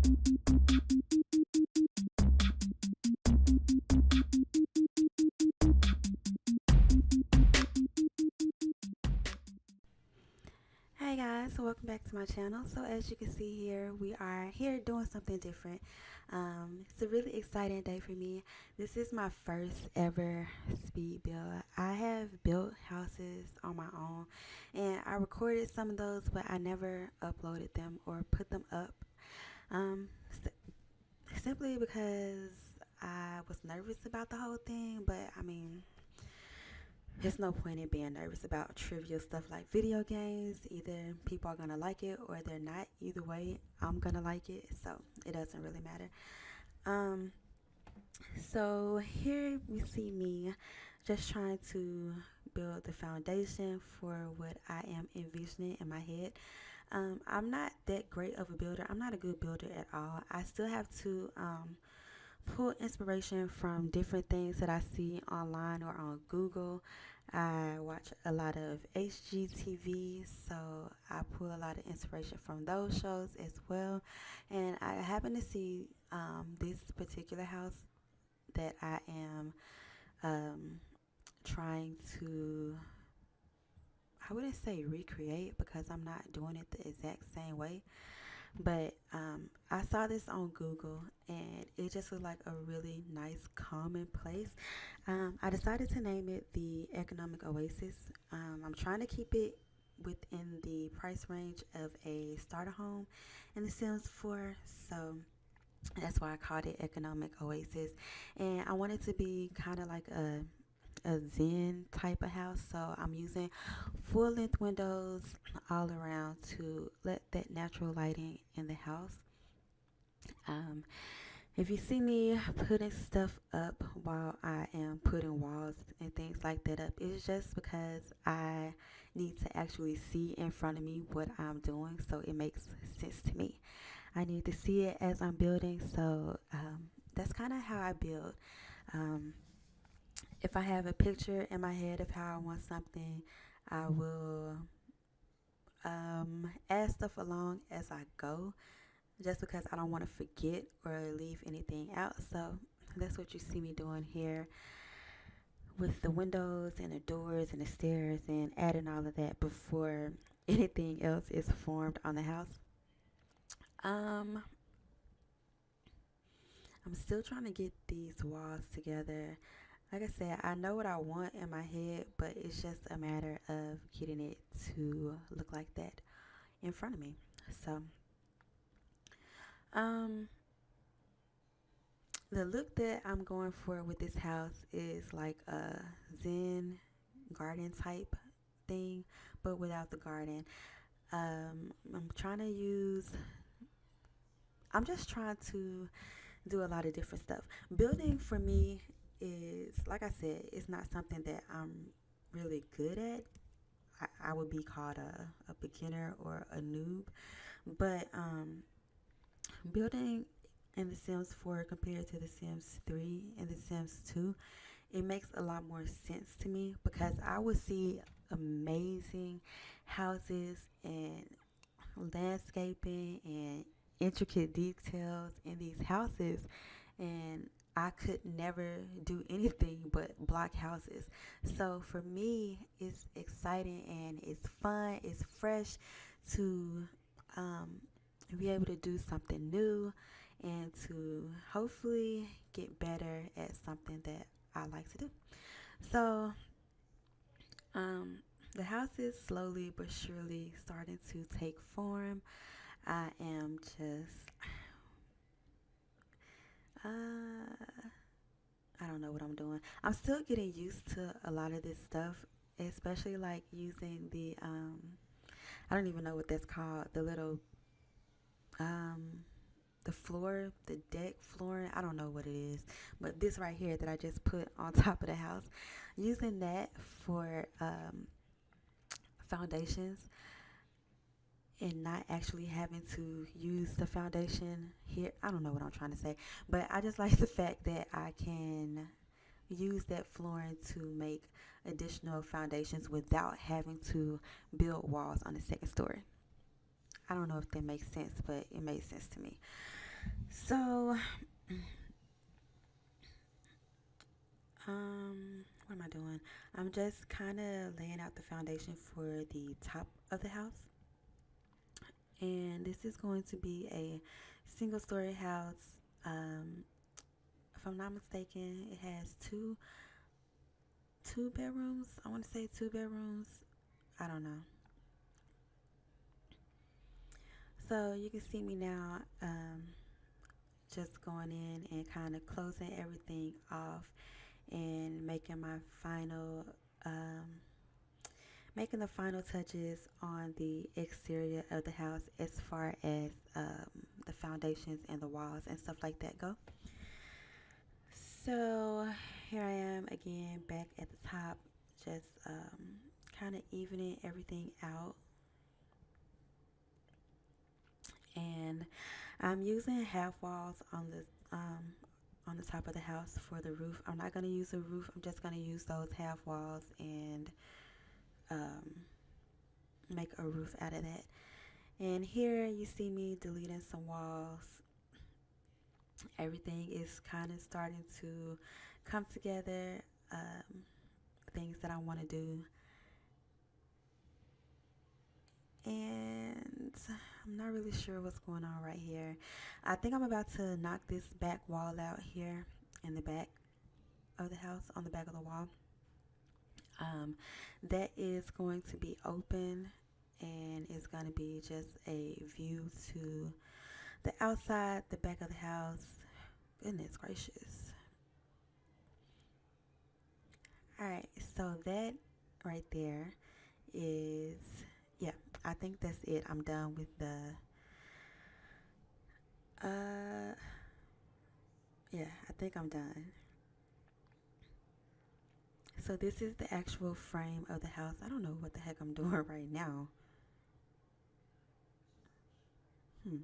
Hey guys, so welcome back to my channel. So as you can see here, we are here doing something different. It's a really exciting day for me. This is my first ever speed build. I have built houses on my own and I recorded some of those, but I never uploaded them or put them up. Um, Simply because I was nervous about the whole thing, but I mean, there's no point in being nervous about trivial stuff like video games. Either people are gonna like it or they're not. Either way, I'm gonna like it, so it doesn't really matter. Um, so here we see me just trying to build the foundation for what I am envisioning in my head. I'm not that great of a builder. I'm not a good builder at all. I still have to pull inspiration from different things that I see online or on Google. I watch a lot of HGTV, so I pull a lot of inspiration from those shows as well. And I happen to see this particular house that I am um, trying to, I wouldn't say recreate because I'm not doing it the exact same way. But I saw this on Google and it just looked like a really nice, calming place. I decided to name it the Economic Oasis. I'm trying to keep it within the price range of a starter home in The Sims 4. So that's why I called it Economic Oasis. And I want it to be kind of like a zen type of house, so I'm using full length windows all around to let that natural lighting in the house. um, if you see me putting stuff up while I am putting walls and things like that up, it's just because I need to actually see in front of me what I'm doing so it makes sense to me. I need to see it as I'm building, so that's kind of how I build. um, if I have a picture in my head of how I want something, I will add stuff along as I go, just because I don't want to forget or leave anything out. So that's what you see me doing here with the windows and the doors and the stairs and adding all of that before anything else is formed on the house. Um, I'm still trying to get these walls together. Like I said, I know what I want in my head, but it's just a matter of getting it to look like that in front of me. So, um, the look that I'm going for with this house is like a Zen garden type thing, but without the garden. I'm trying to use, I'm just trying to do a lot of different stuff. Building for me is, like I said, it's not something that I'm really good at. I would be called a beginner or a noob. But building in The Sims 4 compared to The Sims 3 and The Sims 2, it makes a lot more sense to me because I would see amazing houses and landscaping and intricate details in these houses, and I could never do anything but block houses. So for me, it's exciting and it's fun, it's fresh to um, be able to do something new and to hopefully get better at something that I like to do. So, um, the house is slowly but surely starting to take form. I am just, I don't know what I'm doing. I'm still getting used to a lot of this stuff, especially like using I don't even know what that's called, the little, um, the floor, the deck flooring. I don't know what it is, but this right here that I just put on top of the house, using that for foundations and not actually having to use the foundation here. I don't know what I'm trying to say, but I just like the fact that I can use that flooring to make additional foundations without having to build walls on the second story. I don't know if that makes sense, but it made sense to me. So, what am I doing? I'm just kind of laying out the foundation for the top of the house. And this is going to be a single story house. If I'm not mistaken, it has two bedrooms. I want to say two bedrooms. I don't know. So you can see me now, just going in and kind of closing everything off and um, making the final touches on the exterior of the house as far as the foundations and the walls and stuff like that go. So here I am again back at the top, just kind of evening everything out, and I'm using half walls on the top of the house for the roof. I'm not gonna use a roof. I'm just gonna use those half walls and um, make a roof out of that. And here you see me deleting some walls. Everything is kind of starting to come together. Um, Things that I want to do, and I'm not really sure what's going on right here. I think I'm about to knock this back wall out here in the back of the house, on the back of the wall. Um, that is going to be open, and it's going to be just a view to the outside, the back of the house. Goodness gracious. All right, so that right there is, yeah, I think that's it. I'm done with uh, yeah, I think I'm done. So this is the actual frame of the house. I don't know what the heck I'm doing right now. Hmm.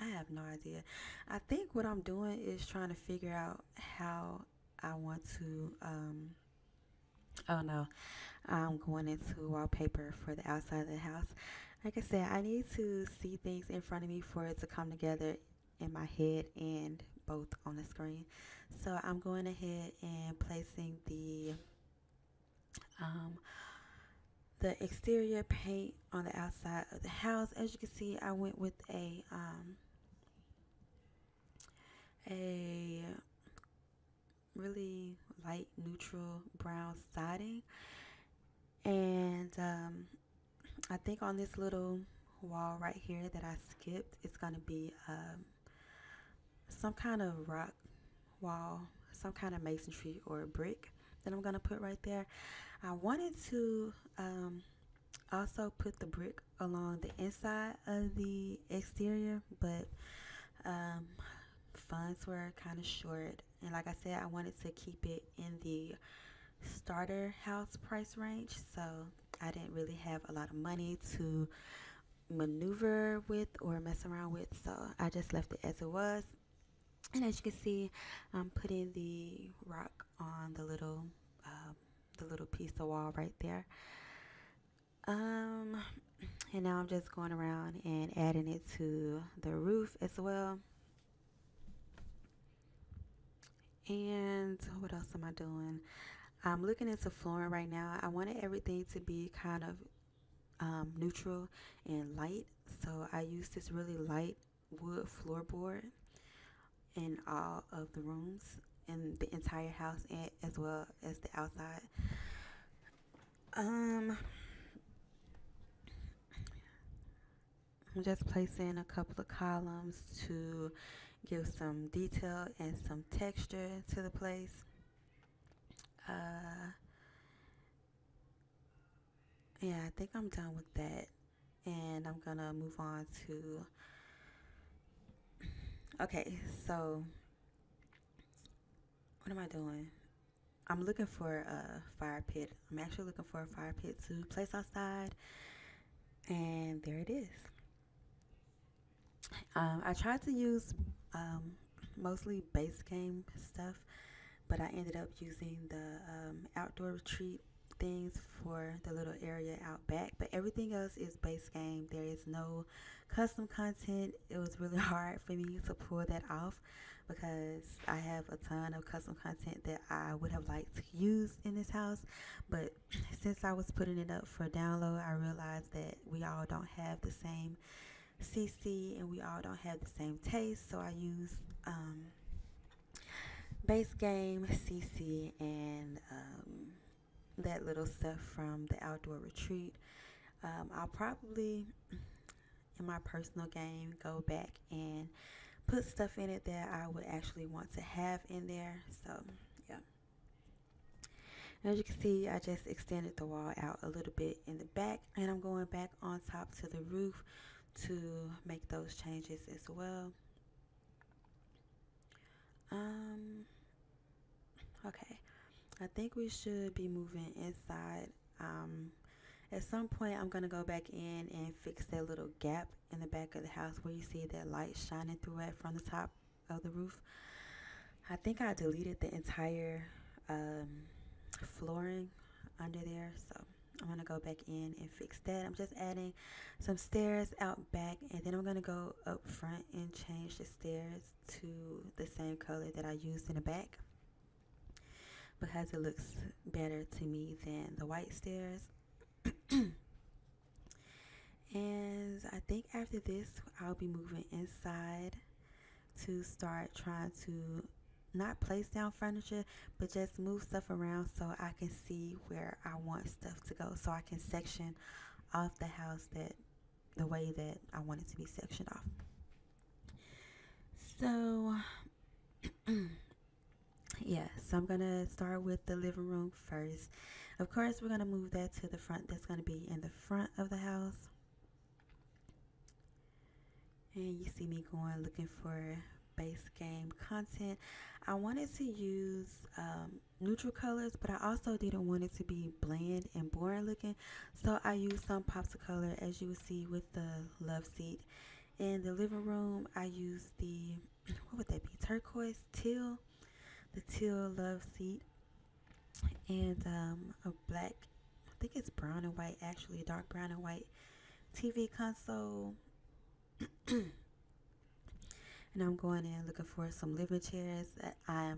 I have no idea. I think what I'm doing is trying to figure out how I want to. Oh no, I'm going into wallpaper for the outside of the house. Like I said, I need to see things in front of me for it to come together in my head and both on the screen. So I'm going ahead and placing um, the exterior paint on the outside of the house. As you can see, I went with a really light neutral brown siding, and I think on this little wall right here that I skipped, it's gonna be some kind of rock wall, some kind of masonry or brick that I'm gonna put right there. I wanted to also put the brick along the inside of the exterior, but um, funds were kind of short. And like I said, I wanted to keep it in the starter house price range, so I didn't really have a lot of money to maneuver with or mess around with, so I just left it as it was. And as you can see, I'm putting the rock on um, the little piece of wall right there. Um, and now I'm just going around and adding it to the roof as well. And what else am I doing? I'm looking into flooring right now. I wanted everything to be kind of neutral and light, so I used this really light wood floorboard in all of the rooms in the entire house, and as well as the outside. Um, I'm just placing a couple of columns to give some detail and some texture to the place. Uh, yeah, I think I'm done with that, and I'm gonna move on to. Okay, so what am I doing? I'm looking for a fire pit. I'm actually looking for a fire pit to place outside, and there it is. I tried to use mostly base game stuff, but I ended up using the outdoor retreat things for the little area out back, but everything else is base game. There is no custom content. It was really hard for me to pull that off because I have a ton of custom content that I would have liked to use in this house, but since I was putting it up for download, I realized that we all don't have the same CC and we all don't have the same taste, so I use base game, CC, and that little stuff from the outdoor retreat. I'll probably, in my personal game, go back and put stuff in it that I would actually want to have in there. So, yeah. As you can see, I just extended the wall out a little bit in the back, and I'm going back on top to the roof to make those changes as well. Okay. I think we should be moving inside. At some point, I'm going to go back in and fix that little gap in the back of the house where you see that light shining through it from the top of the roof. I think I deleted the entire flooring under there, so I'm going to go back in and fix that. I'm just adding some stairs out back, and then I'm going to go up front and change the stairs to the same color that I used in the back, because it looks better to me than the white stairs. And I think after this, I'll be moving inside to start trying to not place down furniture, but just move stuff around so I can see where I want stuff to go, so I can section off the house that the way that I want it to be sectioned off. So yeah, so I'm gonna start with the living room first. Of course, we're gonna move that to the front. That's gonna be in the front of the house. And you see me going looking for base game content. I wanted to use neutral colors, but I also didn't want it to be bland and boring looking, so I used some pops of color, as you will see with the love seat. In the living room, I used the, what would that be, turquoise, teal, the teal love seat, and a black, I think it's brown and white, actually dark brown and white TV console. And I'm going in looking for some living chairs that I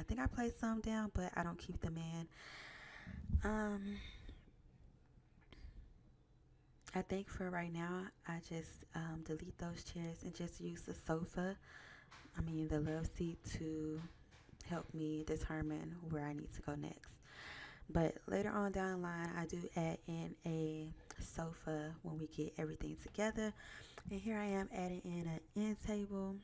think I placed some down, but I don't keep them in. I think for right now, I just delete those chairs and just use the the love seat, to help me determine where I need to go next. But later on down the line, I do add in a sofa when we get everything together. And here I am adding in an end table.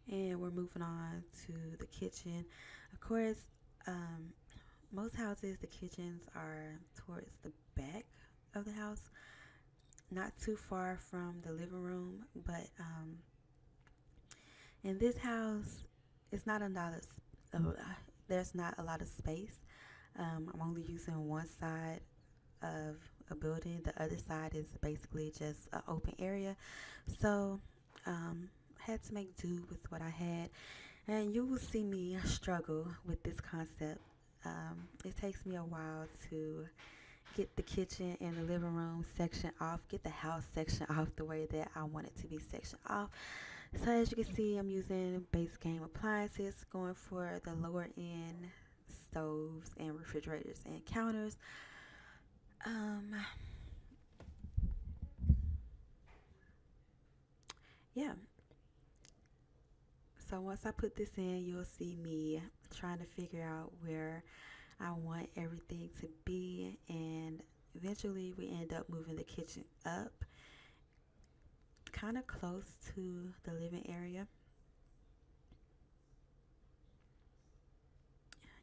And we're moving on to the kitchen. Of course, most houses, the kitchens are towards the back of the house, not too far from the living room. But in this house, it's not a lot of, there's not a lot of space. I'm only using one side of a building. The other side is basically just an open area. So had to make do with what I had, and you will see me struggle with this concept. It takes me a while to get the kitchen and the living room section off, get the house section off the way that I want it to be sectioned off. So as you can see, I'm using base game appliances, going for the lower end stoves and refrigerators and counters. Yeah. So once I put this in, you'll see me trying to figure out where I want everything to be, and eventually we end up moving the kitchen up kind of close to the living area.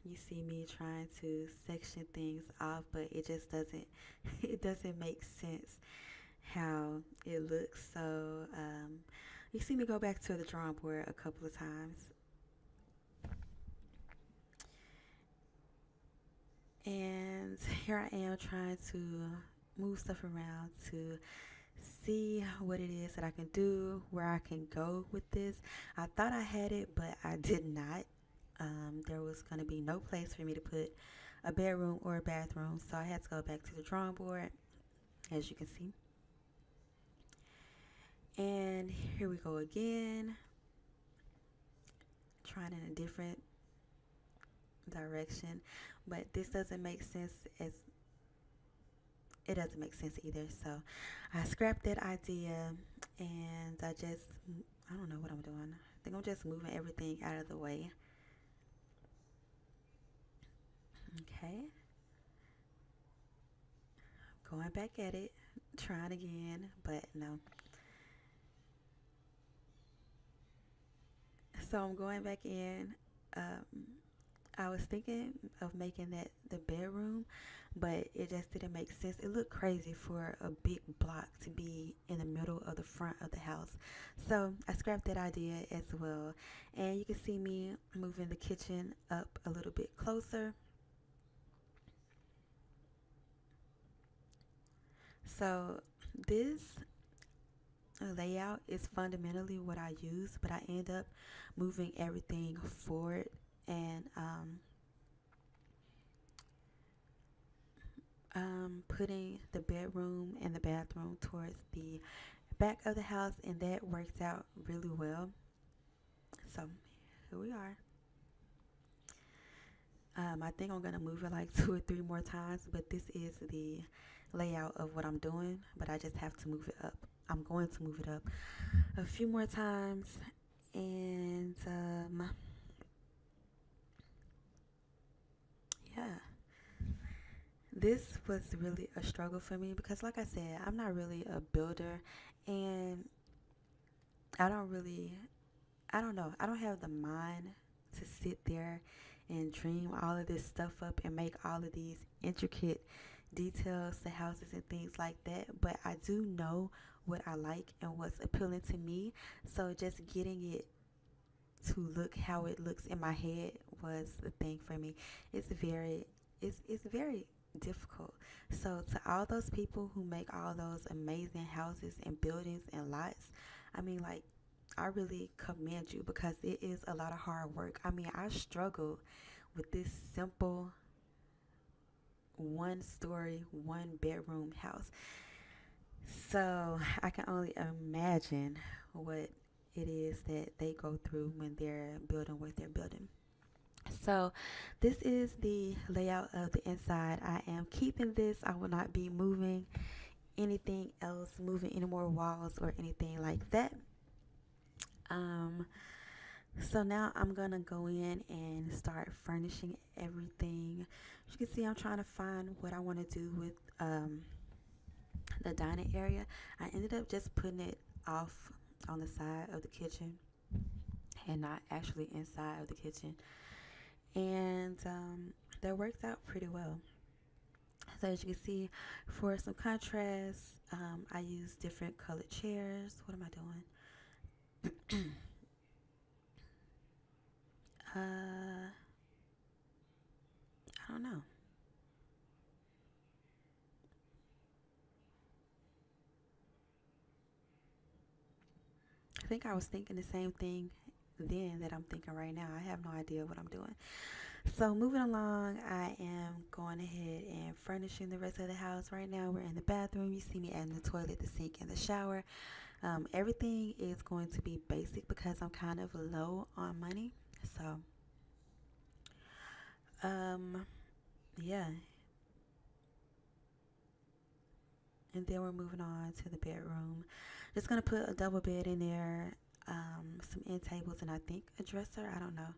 You see me trying to section things off, but it just doesn't it doesn't make sense how it looks. So you see me go back to the drawing board a couple of times. And here I am trying to move stuff around to see what it is that I can do, where I can go with this. I thought I had it, but I did not. There was going to be no place for me to put a bedroom or a bathroom, so I had to go back to the drawing board, as you can see. And here we go again, trying in a different direction, but this doesn't make sense as it doesn't make sense either. So I scrapped that idea, and I don't know what I'm doing. I think I'm just moving everything out of the way. Okay, going back at it, trying again, but no. So I'm going back in. Um, I was thinking of making that the bedroom, but it just didn't make sense. It looked crazy for a big block to be in the middle of the front of the house. So I scrapped that idea as well. And you can see me moving the kitchen up a little bit closer. So this layout is fundamentally what I use, but I end up moving everything forward and putting the bedroom and the bathroom towards the back of the house, and that works out really well. So here we are. I think I'm gonna move it like 2 or 3 more times, but this is the layout of what I'm doing, but I just have to move it up. I'm going to move it up a few more times, and yeah, this was really a struggle for me because, like I said, I'm not really a builder, and I don't really, I don't know, I don't have the mind to sit there and dream all of this stuff up and make all of these intricate details to houses and things like that. But I do know what I like and what's appealing to me. So just getting it to look how it looks in my head was the thing for me. It's very difficult. So to all those people who make all those amazing houses and buildings and lots, I mean, like, I really commend you because it is a lot of hard work. I mean, I struggled with this simple 1 story, 1 bedroom house. So I can only imagine what it is that they go through when they're building what they're building. So this is the layout of the inside. I am keeping this. I will not be moving anything else, moving any more walls or anything like that. Um, so now I'm gonna go in and start furnishing everything. As you can see, I'm trying to find what I want to do with the dining area. I ended up just putting it off on the side of the kitchen and not actually inside of the kitchen. And that worked out pretty well. So as you can see, for some contrast, I use different colored chairs. What am I doing? I don't know. I think I was thinking the same thing then that I'm thinking right now. I have no idea what I'm doing. So moving along, I am going ahead and furnishing the rest of the house. Right now, we're in the bathroom. You see me adding the toilet, the sink, and the shower. Everything is going to be basic because I'm kind of low on money. So, um, yeah. And then we're moving on to the bedroom. Just gonna put a double bed in there, some end tables, and I think a dresser. I don't know.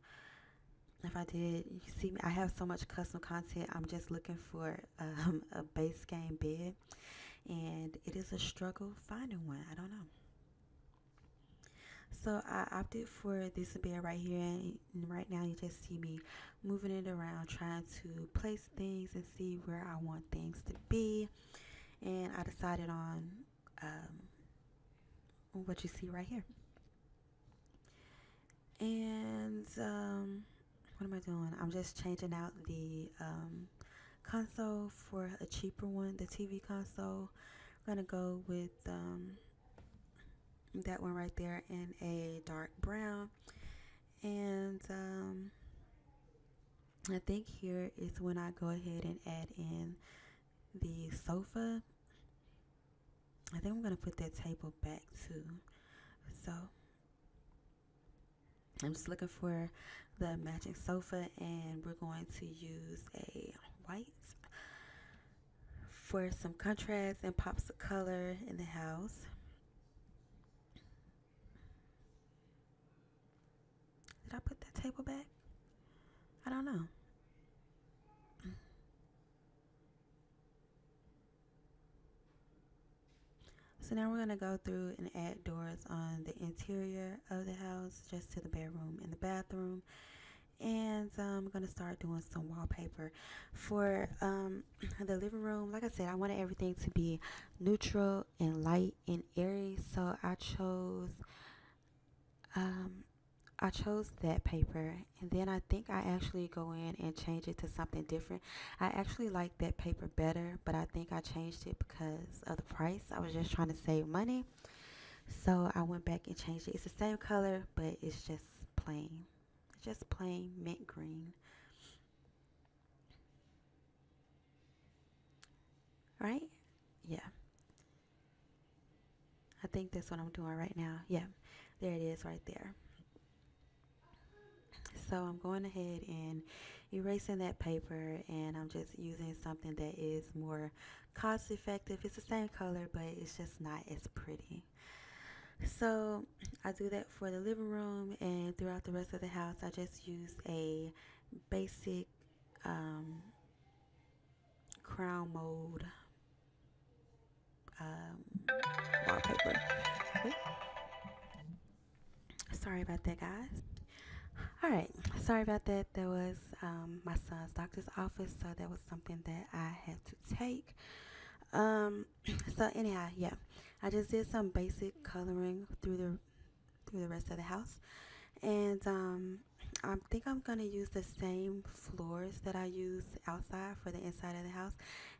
If I did, you see me. I have so much custom content. I'm just looking for a base game bed, and it is a struggle finding one. I don't know. So I opted for this bed right here, and right now you just see me moving it around, trying to place things and see where I want things to be. And I decided on what you see right here. And what am I doing? I'm just changing out the console for a cheaper one, the TV console. I'm gonna go with that one right there in a dark brown. And I think here is when I go ahead and add in the sofa. I think I'm going to put that table back too. So I'm just looking for the matching sofa, and we're going to use a white for some contrast and pops of color in the house. Did I put that table back? I don't know. So now we're going to go through and add doors on the interior of the house, just to the bedroom and the bathroom. And I'm going to start doing some wallpaper. For the living room, like I said, I wanted everything to be neutral and light and airy. So um, I chose that paper, and then I think I actually go in and change it to something different. I actually like that paper better, but I think I changed it because of the price. I was just trying to save money, so I went back and changed it. It's the same color, but it's just plain. It's just plain mint green, right? Yeah, I think that's what I'm doing right now. Yeah, there it is right there. So I'm going ahead and erasing that paper, and I'm just using something that is more cost effective. It's the same color, but it's just not as pretty. So I do that for the living room, and throughout the rest of the house I just use a basic um, crown mold wallpaper. Oop, sorry about that, guys. All right, sorry about that. That was my son's doctor's office, so that was something that I had to take. Um, so anyhow, yeah, I just did some basic coloring through the rest of the house, and I think I'm gonna use the same floors that I use outside for the inside of the house.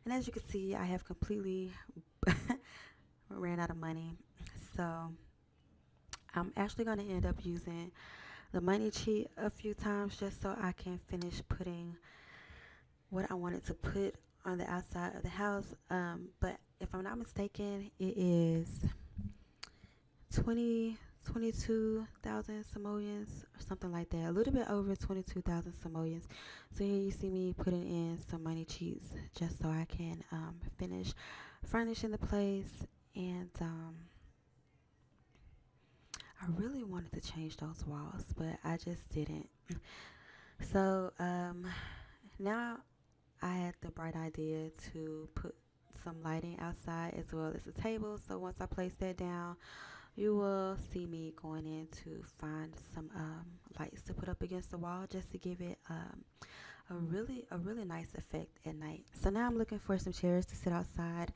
And as you can see, I have completely ran out of money, so I'm actually gonna end up using the money cheat a few times just so I can finish putting what I wanted to put on the outside of the house. But if I'm not mistaken, it is 20, 22,000 simoleons or something like that. A little bit over 22,000 simoleons. So here you see me putting in some money cheats just so I can finish furnishing the place. And I really wanted to change those walls, but I just didn't. So now I had the bright idea to put some lighting outside as well as a table. So once I place that down, you will see me going in to find some lights to put up against the wall just to give it a really nice effect at night. So now I'm looking for some chairs to sit outside,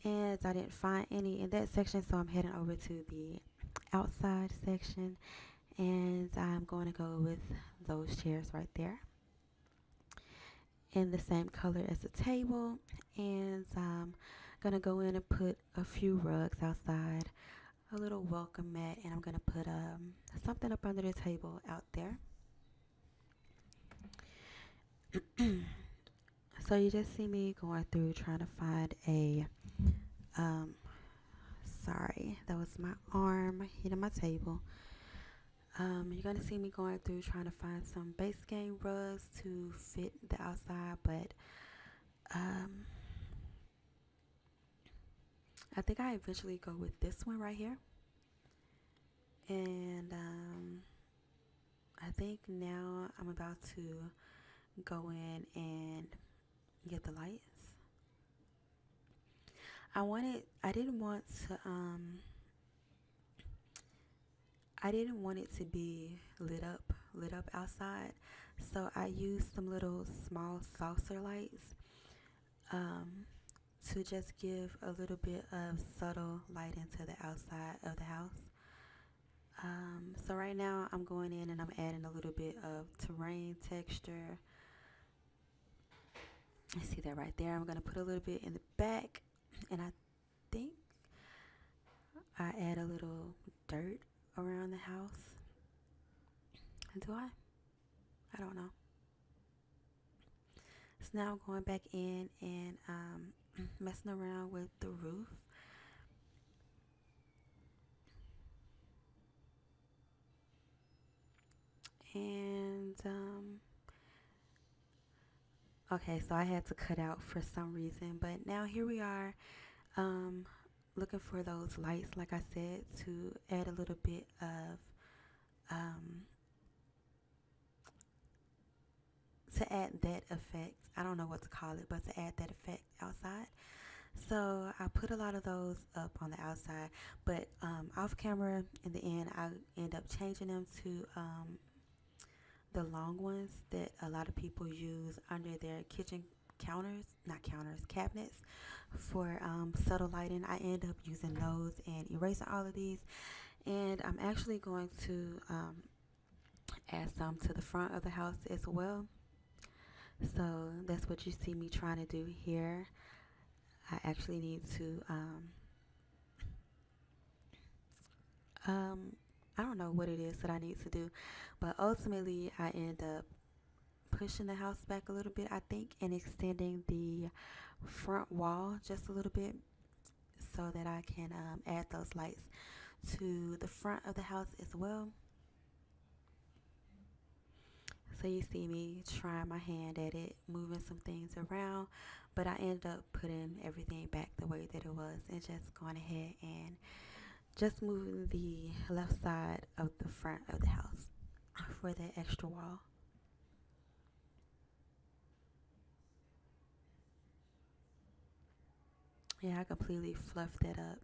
and I didn't find any in that section, so I'm heading over to the outside section, and I'm going to go with those chairs right there in the same color as the table. And I'm gonna go in and put a few rugs outside, a little welcome mat, and I'm gonna put something up under the table out there. So you just see me going through trying to find a um sorry, that was my arm hitting my table. You're gonna see me going through trying to find some base game rugs to fit the outside, but um I think I eventually go with this one right here. And I think now I'm about to go in and get the lights. I didn't want to I didn't want it to be lit up outside. So I used some little small saucer lights um to just give a little bit of subtle light into the outside of the house. So right now I'm going in and I'm adding a little bit of terrain texture. I see that right there. I'm going to put a little bit in the back, and I think I add a little dirt around the house. And do I? I don't know. now going back in and messing around with the roof. And okay, so I had to cut out for some reason, but now here we are, um, looking for those lights, like I said, to add a little bit of um, to add that effect. I don't know what to call it, but to add that effect outside. So I put a lot of those up on the outside, but off camera in the end, I end up changing them to the long ones that a lot of people use under their kitchen counters, not counters, cabinets for subtle lighting. I end up using those and erasing all of these, and I'm actually going to add some to the front of the house as well. So that's what you see me trying to do here. I actually need to um, I don't know what it is that I need to do, but ultimately I end up pushing the house back a little bit, I think, and extending the front wall just a little bit so that I can add those lights to the front of the house as well. So you see me trying my hand at it, moving some things around, but I ended up putting everything back the way that it was and just going ahead and just moving the left side of the front of the house for that extra wall. Yeah, I completely fluffed that up.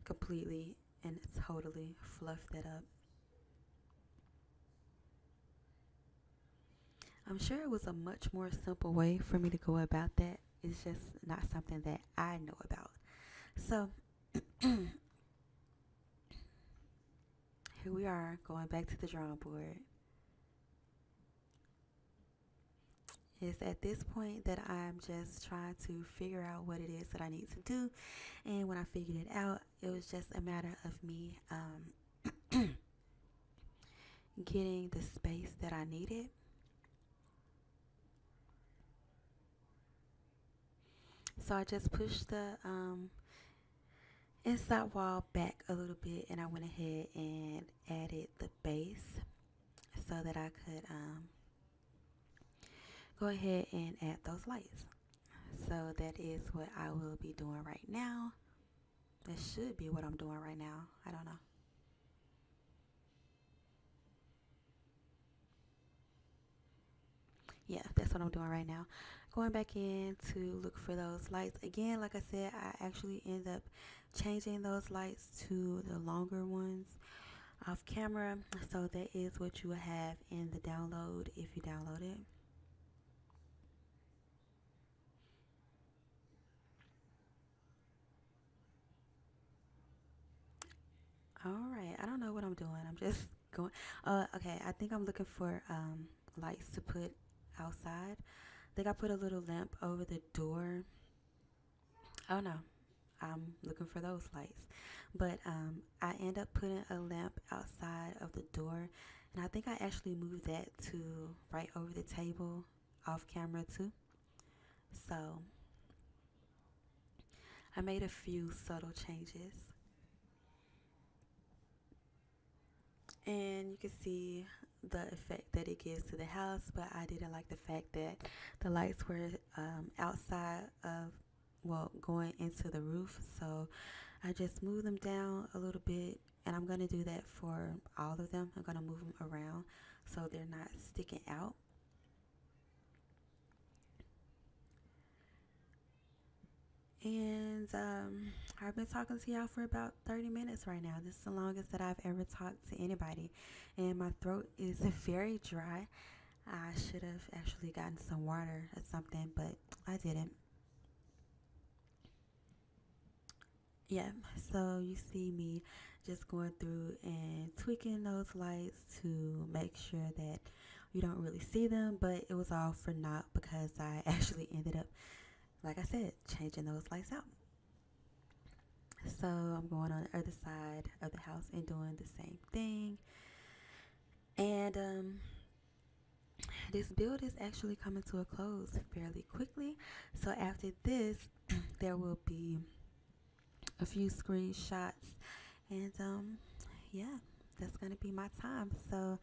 Completely and totally fluffed that up. I'm sure it was a much more simple way for me to go about that. It's just not something that I know about. So here we are going back to the drawing board. It's at this point that I'm just trying to figure out what it is that I need to do. And when I figured it out, it was just a matter of me getting the space that I needed. So I just pushed the inside wall back a little bit, and I went ahead and added the base so that I could go ahead and add those lights. So that is what I will be doing right now. That should be what I'm doing right now. I don't know. Yeah, that's what I'm doing right now. Going back in to look for those lights. Again, like I said, I actually end up changing those lights to the longer ones off camera. So that is what you will have in the download if you download it. All right, I don't know what I'm doing. I'm just going. Okay, I think I'm looking for lights to put outside. I think I put a little lamp over the door. Oh no, I'm looking for those lights. But I end up putting a lamp outside of the door, and I think I actually moved that to right over the table off camera too. So I made a few subtle changes, and you can see the effect that it gives to the house. But I didn't like the fact that the lights were outside of, well, going into the roof. So I just moved them down a little bit, and I'm going to do that for all of them. I'm going to move them around so they're not sticking out. And I've been talking to y'all for about 30 minutes right now. This is the longest that I've ever talked to anybody, and my throat is very dry. I should have actually gotten some water or something, but I didn't. Yeah, so you see me just going through and tweaking those lights to make sure that you don't really see them, but it was all for naught because I actually ended up, like I said, changing those lights out. So I'm going on the other side of the house and doing the same thing. And this build is actually coming to a close fairly quickly. So after this, there will be a few screenshots, and yeah, that's gonna be my time. So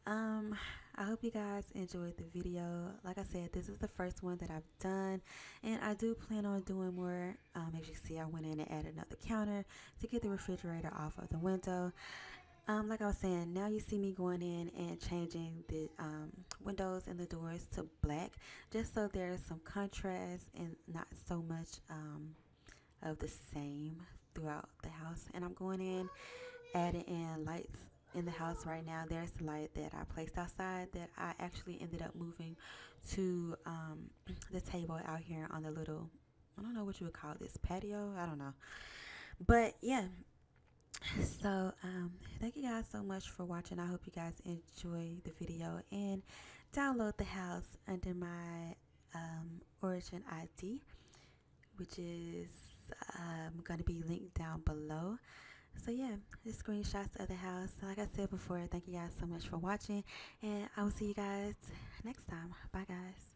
um, I hope you guys enjoyed the video. Like I said, this is the first one that I've done, and I do plan on doing more. As you see, I went in and added another counter to get the refrigerator off of the window. Like I was saying, now you see me going in and changing the windows and the doors to black, just so there's some contrast and not so much of the same throughout the house. And I'm going in, adding in lights in the house right now. There's the light that I placed outside that I actually ended up moving to the table out here on the little, I don't know what you would call this, patio. I don't know. But yeah, so thank you guys so much for watching. I hope you guys enjoy the video and download the house under my origin ID, which is going to be linked down below. So yeah, the screenshots of the house. Like I said before, thank you guys so much for watching, and I will see you guys next time. Bye guys.